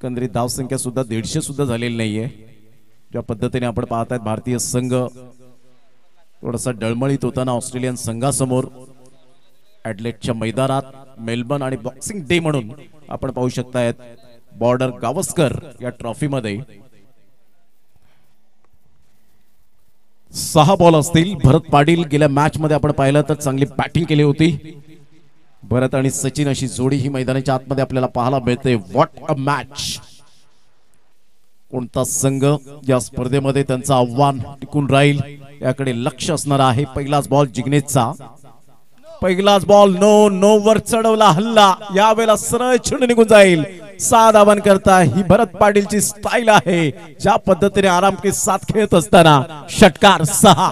एकंदरीत धावसंख्या सुद्धा 150 सुद्धा झालेली नाहीये. ज्या पद्धतीने आपण पाहतायत भारतीय संघ थोडासा डळमळीत होताना ऑस्ट्रेलियन संघासमोर ॲडलेडच्या मैदानात मेलबर्न आणि बॉक्सिंग डे म्हणून आपण पाहू शकतायत बॉर्डर गावस्कर या ट्रॉफी मध्ये 6 बॉल असतील. भरत पाटील गेल्या मॅच मध्ये आपण पाहिलं तर चांगली बॅटिंग केली होती. भरत आणि सचिन अशी जोडी ही मैदानाच्या आतमध्ये आपल्याला पाहायला मिळते. What a match. कोणता संघ या स्पर्धेमध्ये त्यांचं आव्हान टिकून राहील याकडे लक्ष असणार आहे. पहिलाच बॉल जिग्नेशचा. पहिलाच बॉल नो वर चढवला हल्ला. यावेळेला सरळ चेंडू निघून जाईल. 6 धावां करता ही भरत पाटीलची स्टाईल आहे. ज्या पद्धतीने आराम के साथ खेळत असताना षटकार 6.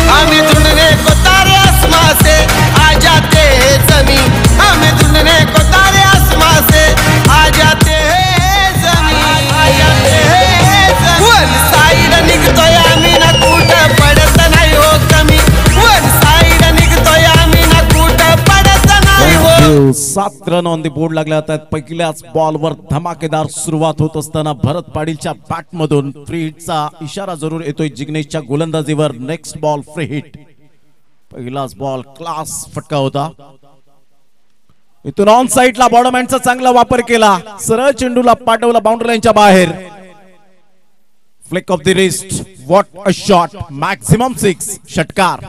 हमें ढूंढने को तारे आसमां से आ जाते हैं जमीन. हमें ढूंढने को तारे आसमां से आ जाते हैं जमीन. आ जाते हैं जमीन. वन साइड निघतोय आम्ही ना कुठं पडत नाही हो कमी. वन साइड निघतोय आम्ही ना कुठं पडत नाही हो. 7 रन ऑन द बोर्ड लागल्या आहेत. पहिल्याच बॉलवर धमाकेदार सुरुवात होत असताना भरत पाटीलच्या बॅट मधून फ्री हिटचा इशारा जरूर येतोय. जिग्नेशच्या गोलंदाजीवर नेक्स्ट बॉल फ्री हिट. पहिलाच बॉल क्लास फटका होता. इथून ऑन साइडला बॉडमॅनचा चांगला वापर केला. सरळ चेंडूला पाठवला बाउंड्री लाईनच्या बाहेर. Flick of the wrist. What a shot. Maximum 6. षटकार.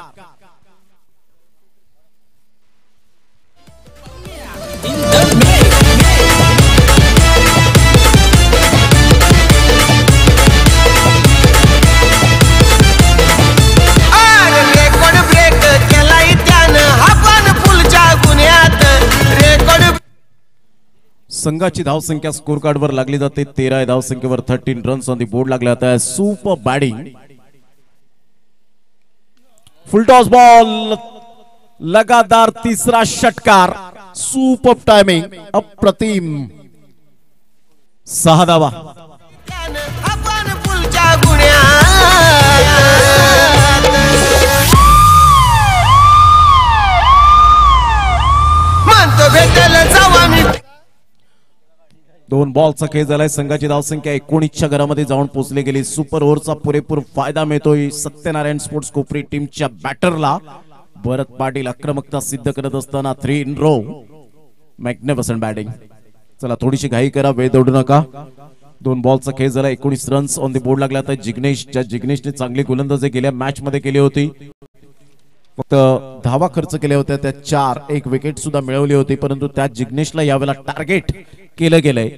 संघाची धावसंख्या स्कोर कार्ड वर लागली जाते. 13 धावसंख्येवर 13 रन्स ऑन द बोर्ड लागले जातात. Super batting. फुल टॉस बॉल. लगातार तिसरा षटकार. Super timing. अप्रतिम. 6 धावा. दोन बॉलचा खेळ झालाय. संघाची धावसंख्या 19च्या घरामध्ये जाऊन पोहोचली गेली. सुपर ओव्हरचा पुरेपूर फायदा मिळतोय सत्यनारायण स्पोर्ट्स कोपरी टीमच्या बॅटरला. भरत पाटील आक्रमकता सिद्ध करत असताना 3 इन रो. Magnificent batting. चला थोडीशी घाई करा, वेळ दौडू नका. 2 बॉलचा खेळ झाला. 19 रन्स ऑन द बोर्ड लागला. तर जिग्नेशने चांगली गोलंदाजी गेल्या मॅच मध्ये केली होती. फक्त धावा खर्च केल्या होत्या त्या 4. 1 विकेट सुद्धा मिळवली होती. परंतु त्या जिग्नेशला यावेळेला टार्गेट केलं गेलंय.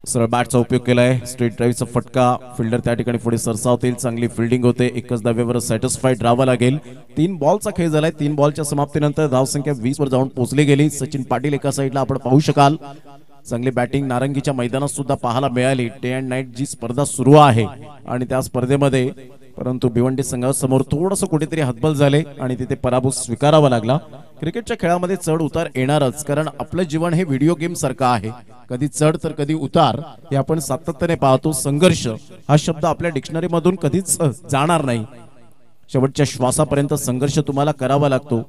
सरळ बॅटचा उपयोग केलाय. स्ट्रेट ड्राईव्हचा फटका. फिल्डर त्या ठिकाणी पुढे सरसावतील. चांगली फिल्डिंग होते. एकच धावेवर सॅटिस्फाईड राहावं लागेल. 3 बॉलचा खेळ झालाय. 3 बॉलच्या समाप्तीनंतर धावसंख्या 20 वर जाऊन पोहोचली गेली. सचिन पाटील एका साईडला आपण पाहू शकाल. चांगली बॅटिंग नारंगीच्या मैदानात सुद्धा पाहायला मिळाली. डे अँड नाईट जी स्पर्धा सुरू आहे आणि त्या स्पर्धेमध्ये परंतु भिवंडी संघासमोर थोडंसं कुठेतरी हतबल झाले आणि तिथे पराभव स्वीकारावा लागला. क्रिकेटच्या खेळामध्ये चढ उतार येणारच, कारण आपलं जीवन हे व्हिडिओ गेम सारखं आहे. कधी चढ तर कधी उतार हे आपण सातत्याने पाहतो. संघर्ष हा शब्द आपल्या डिक्शनरी मधून कधीच जाणार नाही. शेवटच्या श्वासापर्यंत संघर्ष तुम्हाला करावा लागतो.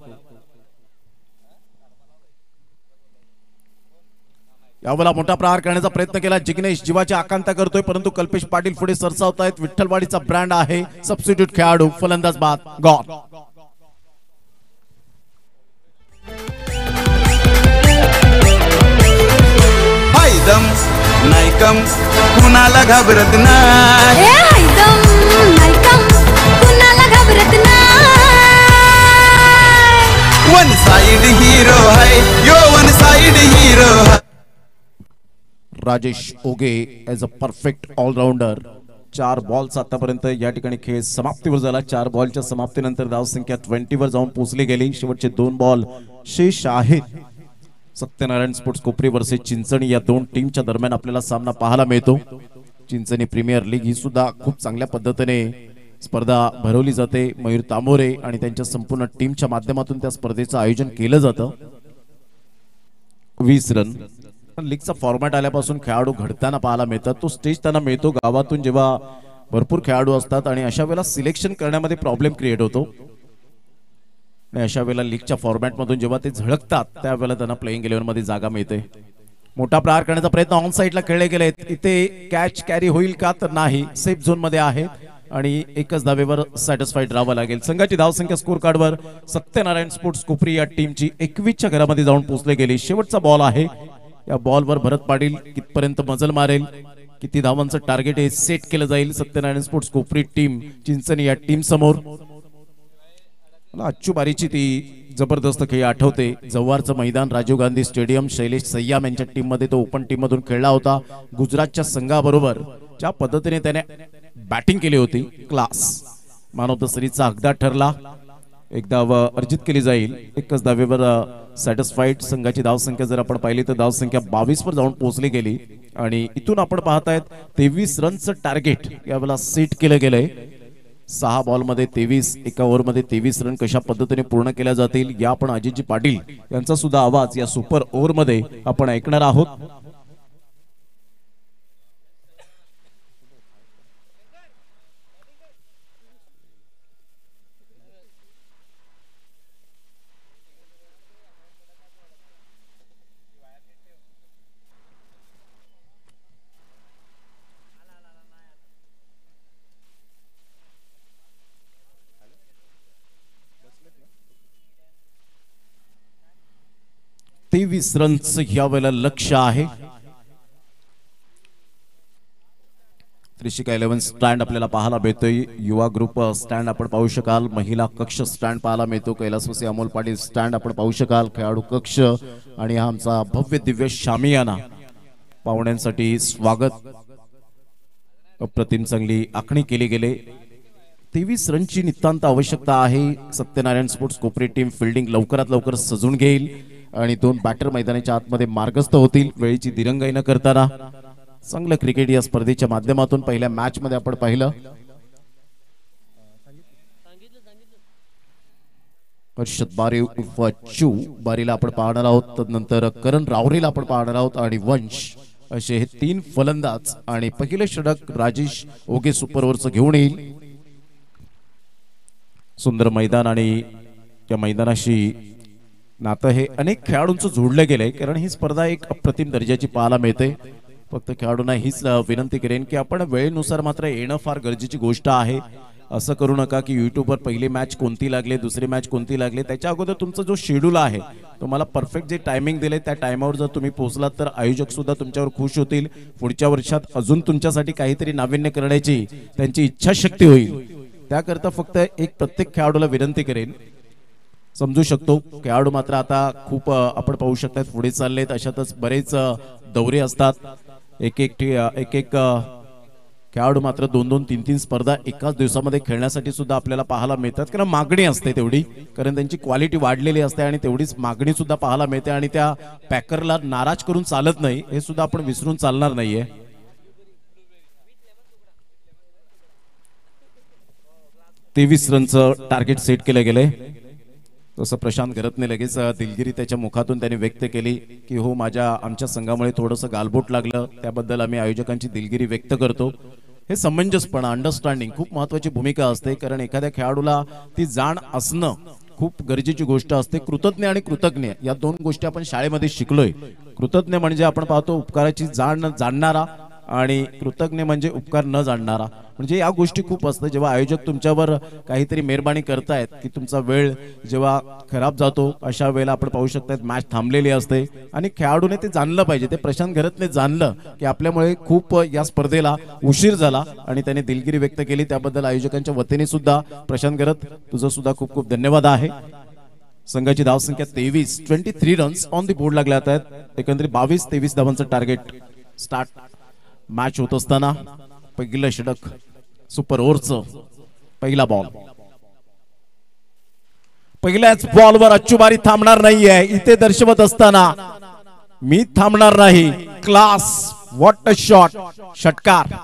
यावेळेला मोठा प्रहार करण्याचा प्रयत्न केला जिग्नेश. जीवाची आकांक्षा करतोय परंतु कल्पेश पाटील पुढे सरसावतायत. विठ्ठलवाडीचा ब्रँड आहे. सबस्टिट्यूट खेळाडू. फलंदाज बाद. गॉल. हैदम नायकम कुणाला घाबरत नाही. हैदम नायकम कुणाला घाबरत नाही. वन साइड हीरो है यो. वन साइड हीरो है. Rajesh ओगे as a perfect allrounder. 4 बॉलचा आतापर्यंत या ठिकाणी खेळ समाप्तीवर झाला. 4 बॉलच्या समाप्तीनंतर धावसंख्या 20 वर जाऊन पोहोचली गेली. शेवटचे 2 बॉल शेष आहेत. सत्यनारायण स्पोर्ट्स कोपरी वर्सेस चिंचणी या 2 टीमच्या दरम्यान आपल्याला सामना पाहायला मिळतो. चिंचणी प्रीमियर लीग ही सुद्धा खूप चांगल्या पद्धतीने स्पर्धा भरवली जाते. मयूर तामोरे आणि त्यांच्या संपूर्ण टीमच्या माध्यमातून त्या स्पर्धेचं आयोजन केलं जातं. 20 रन लीगचा फॉर्मॅट आल्यापासून खेळाडू घडताना पाहायला मिळतात. तो स्टेज त्यांना मिळतो गावातून जेव्हा भरपूर खेळाडू असतात आणि अशा वेळेला सिलेक्शन करण्यामध्ये प्रॉब्लेम क्रिएट होतो. आणि अशा वेळेला लीगच्या फॉर्मॅटमधून जेव्हा ते झळकतात त्यावेळेला त्यांना प्लेइंग 11 मध्ये जागा मिळते. मोठा प्रहार करण्याचा प्रयत्न ऑन साइडला खेळले गेले. इथे कॅच कॅरी होईल का तर नाही, सेफ झोन मध्ये आहे आणि एकच धावेवर सॅटिस्फाईड राहावं लागेल. संघाची धावसंख्या स्कोर कार्डवर सत्यनारायण स्पोर्ट्स कोपरी या टीमची 21च्या घरामध्ये जाऊन पोहोचले गेली. शेवटचा बॉल आहे. या बॉलवर भरत पाटील कितपर्यंत मजल मारेल, किती धावांचं टार्गेट हे सेट केलं जाईल सत्यनारायण स्पोर्ट्स कोपरी टीम चिंचणी या टीम समोर. मला अच्चू बारीची ती जबरदस्त खेळ आठवते. जव्हारचं मैदान, राजीव गांधी स्टेडियम, शैलेश सय्याम यांच्या टीम मध्ये तो ओपन टीम मधून खेळला होता. गुजरातच्या संघाबरोबर ज्या पद्धतीने त्याने बॅटिंग केली होती, क्लास. मॅन ऑफ द सिरीजचा हकदार ठरला. एक धाव अर्जित केली जाईल. एकच धावेवर सॅटिस्फाईड. संघाची धावसंख्या जर आपण पाहिली तर धावसंख्या 22 वर जाऊन पोहोचली गेली आणि इथून आपण पाहतायत 23 रनचं टार्गेट यावेळेला सेट केलं गेलंय. 6 बॉलमध्ये 23, एका ओव्हरमध्ये 23 रन कशा पद्धतीने पूर्ण केल्या जातील या आपण अजितजी पाटील यांचा सुद्धा आवाज या सुपर ओव्हर मध्ये आपण ऐकणार आहोत. तेवीस रनचं यावेळेला लक्ष आहे. त्रिशिका 11 स्टँड आपल्याला पाहायला मिळतोय. युवा ग्रुप स्टँड आपण पाहू शकाल. महिला कक्ष स्टँड पाहायला मिळतो. कैलासवासी अमोल पाटील स्टँड आपण पाहू शकाल. खेळाडू कक्ष आणि हा आमचा भव्य दिव्य शामियाना. पाहुण्यांसाठी स्वागत. अप्रतिम चांगली आखणी केली गेले. 23 रनची नितांत आवश्यकता आहे. सत्यनारायण स्पोर्ट्स कोपरी टीम फिल्डिंग लवकरात लवकर सजून घेईल आणि 2 बॅटर मैदानाच्या आतमध्ये मार्गस्थ होतील. वेळेची दिरंगाई न करताना चांगलं क्रिकेट या स्पर्धेच्या माध्यमातून पहिल्या मॅच मध्ये आपण पाहिलं. हर्षद बारी उर्फ चू बारीला आपण पाहणार आहोत. नंतर करण रावरीला आपण पाहणार आहोत आणि वंश असे हे 3 फलंदाज. आणि पहिले षटक राजेश ओगे सुपर ओव्हरचं घेऊन येईल. सुंदर मैदान आणि त्या मैदानाशी नातं हे अनेक खेळाडूंचं जोडलं गेलंय, कारण ही स्पर्धा एक अप्रतिम दर्जाची पाहायला मिळते. फक्त खेळाडूंना हीच विनंती करेन की आपण वेळेनुसार मात्र येणं फार गरजेची गोष्ट आहे. असं करू नका की युट्यूबवर पहिली मॅच कोणती लागली, दुसरी मॅच कोणती लागली, त्याच्या अगोदर तुमचा जो शेड्यूल आहे तुम्हाला परफेक्ट जे टायमिंग दिले त्या टायमावर जर तुम्ही पोहोचलात तर आयोजक सुद्धा तुमच्यावर खुश होतील. पुढच्या वर्षात अजून तुमच्यासाठी काहीतरी नाविन्य करण्याची त्यांची इच्छाशक्ती होईल. त्याकरता फक्त एक प्रत्येक खेळाडूला विनंती करेन. समजू शकतो खेळाडू मात्र आता खूप आपण पाहू शकतात पुढे चाललेत. अशातच बरेच दौरे असतात. एक खेळाडू मात्र 2-2, 3-3 स्पर्धा एकाच दिवसामध्ये खेळण्यासाठी सुद्धा आपल्याला पाहायला मिळतात, कारण मागणी असते तेवढी, कारण त्यांची क्वालिटी वाढलेली असते आणि तेवढीच मागणी सुद्धा पाहायला मिळते. आणि त्या पॅकरला नाराज करून चालत नाही, हे सुद्धा आपण विसरून चालणार नाहीये. तेवीस रनचं टार्गेट सेट केलं गेलंय. तसं प्रशांत घरतने लगेच दिलगिरी त्याच्या मुखातून त्याने व्यक्त केली की हो, आमच्या संघामुळे थोडंसं गालबोट लागलं, त्याबद्दल आम्ही आयोजकांची दिलगिरी व्यक्त करतो. हे समंजसपणा, अंडरस्टँडिंग खूप महत्वाची भूमिका असते, कारण एखाद्या खेळाडूला ती जाण असणं खूप गरजेची गोष्ट असते. कृतज्ञ आणि कृतज्ञ या 2 गोष्टी आपण शाळेमध्ये शिकलोय. कृतज्ञ म्हणजे आपण पाहतो उपकाराची जाण जाणणारा, आणि कृतज्ञ म्हणजे उपकार न जाणणारा. म्हणजे या गोष्टी खूप असतात. जेव्हा आयोजक तुमच्यावर काहीतरी मेहरबानी करतायत की तुमचा वेळ जेव्हा खराब जातो, अशा वेळेला आपण पाहू शकतात मॅच थांबलेली असते आणि खेळाडूने ते जाणलं पाहिजे. ते प्रशांत घरतने जाणलं की आपल्यामुळे खूप या स्पर्धेला उशीर झाला आणि त्याने दिलगिरी व्यक्त केली. त्याबद्दल आयोजकांच्या वतीने सुद्धा प्रशांत घरत तुझं सुद्धा खूप खूप धन्यवाद आहे. संघाची धावसंख्या 23 रन्स ऑन दी बोर्ड लागल्या आहेत. एकंदरीत 22-23 धावांचं टार्गेट स्टार्ट मॅच होत असताना पहिलं षटक सुपर ओव्हरचं पहिला बॉल. पहिल्याच बॉलवर अच्चुबारी थांबणार नाहीये. इथे दर्शवत असताना मी थांबणार नाही. क्लास, व्हॉट अ शॉट, षटकार.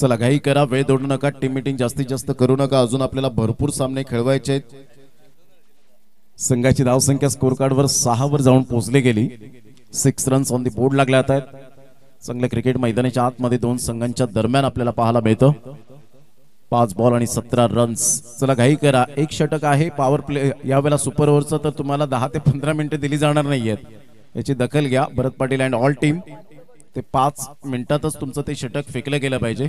चला घाई करा, वेळ दोडू नका, टीम मीटिंग जास्तीत जास्त करू नका, अजून आपल्याला भरपूर सामने खेळवायचे आहेत. संघाची धावसंख्या स्कोर कार्डवर 6 वर जाऊन पोहोचली गेली. 6 रन्स ऑन दी बोर्ड लागल्या आहेत. चांगलं क्रिकेट मैदानाच्या आतमध्ये दोन संघांच्या दरम्यान आपल्याला पाहायला मिळतं. 5 बॉल आणि 17 रन्स. चला घाई करा, एक षटक आहे पॉवर प्ले यावेळेला सुपर ओव्हरचं, तर तुम्हाला 10 ते 15 मिनिटं दिली जाणार नाहीयेत, याची दखल घ्या. भरत पाटील अँड ऑल टीम, ते 5 मिनिटातच तुमचं ते षटक फेकलं गेलं पाहिजे.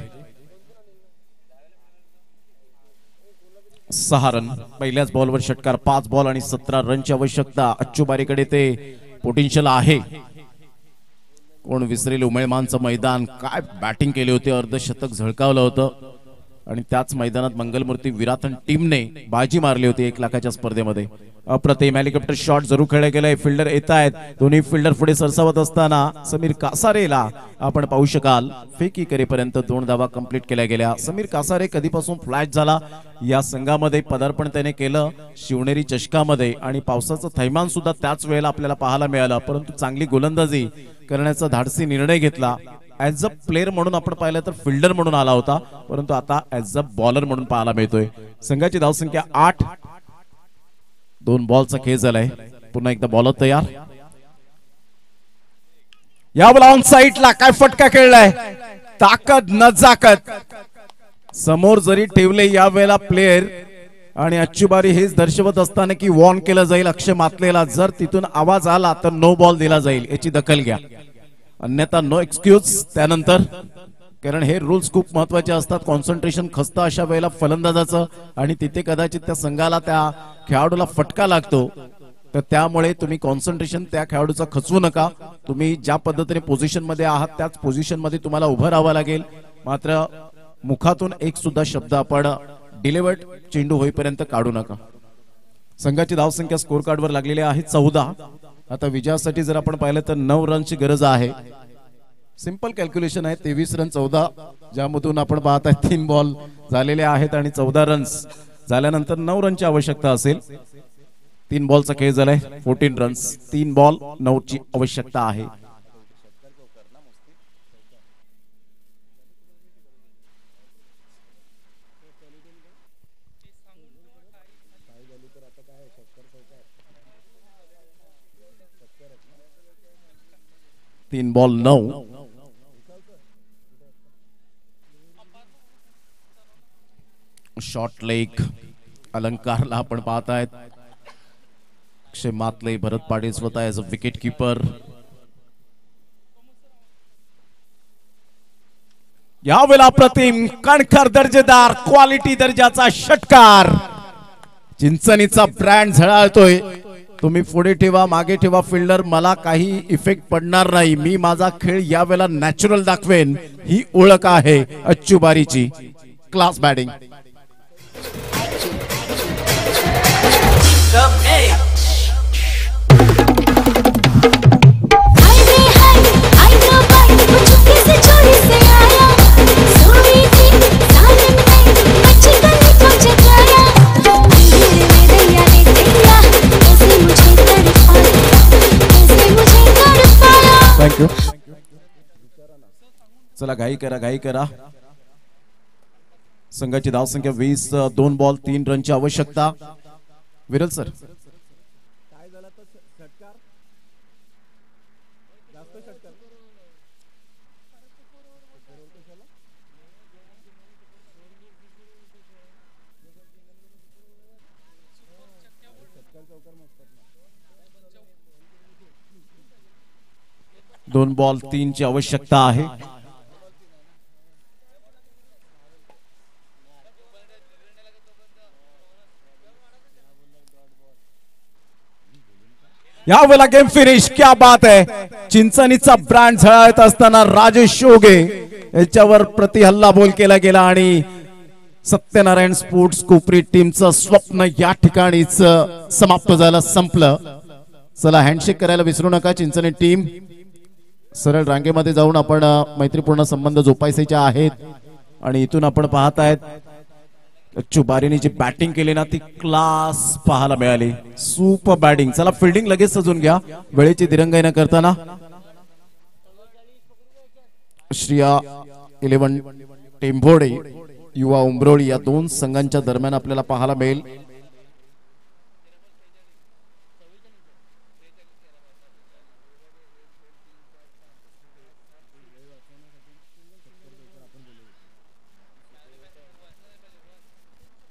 6 रन पहिल्याच बॉलवर षटकार. 5 बॉल आणि 17 रनची आवश्यकता. अच्चूबारीकडे ते पोटेन्शियल आहे. कोण विसरेल उमेळमानचं मैदान, काय बॅटिंग केली होती, अर्धशतक झळकावलं होतं आणि त्याच मैदानात मंगलमूर्ती विराथन टीमने बाजी मारली होती 1 लाखाच्या स्पर्धेमध्ये. अप्रतिम हेलिकॉप्टर शॉट जरूर खेळले गेले. फिल्डर येत आहेत, दोन्ही फिल्डर पुढे सरसावत असताना समीर कासारेला आपण पाहू शकाल फेकी करेपर्यंत 2 धावा कंप्लीट केल्या गेल्या. समीर कासारे कधीपासून फ्लॅश झाला, या संघामध्ये पदार्पण त्याने केलं शिवनेरी चषकामध्ये आणि पावसाचं थैमान सुद्धा त्याच वेळेला आपल्याला पाहायला मिळालं, परंतु चांगली गोलंदाजी करण्याचा धाडसी निर्णय घेतला. ऍज अ प्लेअर म्हणून आपण पाहिलं तर फिल्डर म्हणून आला होता, परंतु आता ऍज अ बॉलर म्हणून पाहायला मिळतोय. संघाची धावसंख्या 8. 2 बॉलचा खेळ झालाय. पुन्हा एकदा बॉलर तयार. यावेळेला ऑन साईडला काय फटका खेळलाय, ताकद नजाकत समोर जरी ठेवले यावेळेला प्लेयर आणि अच्चूबारी हेच दर्शवत असताना की वॉर्न केलं जाईल अक्षय मातलेला. जर तिथून आवाज आला तर नो बॉल दिला जाईल, याची दखल घ्या, अन्यथा नो एक्सक्यूज. त्यानंतर कारण हे रूल्स खूप महत्वाचे असतात. कॉन्सन्ट्रेशन खसतं अशा वेळेला फलंदाजाचं आणि तिथे कदाचित त्या संघाला त्या खेळाडूला फटका लागतो, तर त्यामुळे तुम्ही कॉन्सन्ट्रेशन त्या खेळाडूचा खचवू नका. तुम्ही ज्या पद्धतीने पोझिशन मध्ये आहात त्याच पोझिशन मध्ये तुम्हाला उभं राहावं लागेल. मात्र मुखातून एक सुद्धा शब्द आपण डिलिव्हर्ड चेंडू होईपर्यंत काढू नका. संघाची धावसंख्या स्कोर कार्डवर लागलेली आहे 14. आता विजयासाठी जर आपण पाहिलं तर 9 रनची गरज आहे. सिंपल कॅल्क्युलेशन आहे. 23 रन 14, ज्यामधून आपण पाहत आहे 3 बॉल झालेले आहेत आणि 14 रन्स झाल्यानंतर 9 रनची आवश्यकता असेल. 3 बॉलचा खेळ झालाय. 14 रन्स. 3 बॉल 9 ची आवश्यकता आहे. तीन बॉल 9. शॉर्ट लेग अलंकारला आपण पाहत आहेत. अक्षय मातले, भरत पाटील स्वतः ॲज अ विकेट कीपर. यावेळेला प्रतिम कणखर दर्जेदार क्वालिटी दर्जाचा षटकार. चिंचणीचा ब्रँड झळाळतोय. तुम्ही पुढे ठेवा मागे ठेवा फिल्डर, मला काही इफेक्ट पडणार नाही. मी माझा खेळ यावेळेला नॅचरल दाखवेन, ही ओळख आहे अच्चूबारीची. Class batting. थँक्यू. चला घाई करा, घाई करा. संघाची धावसंख्या 20. 2 बॉल 3 रनची आवश्यकता. विरल सर, दोन बॉल 3 ची आवश्यकता आहे. यावेळेला गेम फिनिश. क्या बात आहे. चिंचणीचा ब्रँड झळाळत असताना राजेश शोगे याच्यावर प्रतिहल्ला बोल केला गेला आणि सत्यनारायण स्पोर्ट्स कोपरी टीमचं स्वप्न या ठिकाणीच समाप्त झालं, संपलं. चला हँडशेक करायला विसरू नका चिंचणी टीम. सरळ रांगेमध्ये जाऊन आपण मैत्रीपूर्ण संबंध जोपासायचे आहेत आणि इथून आपण पाहत आहेत अच्चूबारीने जी बॅटिंग केली ना ती क्लास पाहायला मिळाली. Super batting. चला फिल्डिंग लगेच सजून घ्या वेळेची दिरंगाई न करताना. श्रिया 11 टेंभोडे युवा उंबरोळी या दोन संघांच्या दरम्यान आपल्याला पाहायला मिळेल.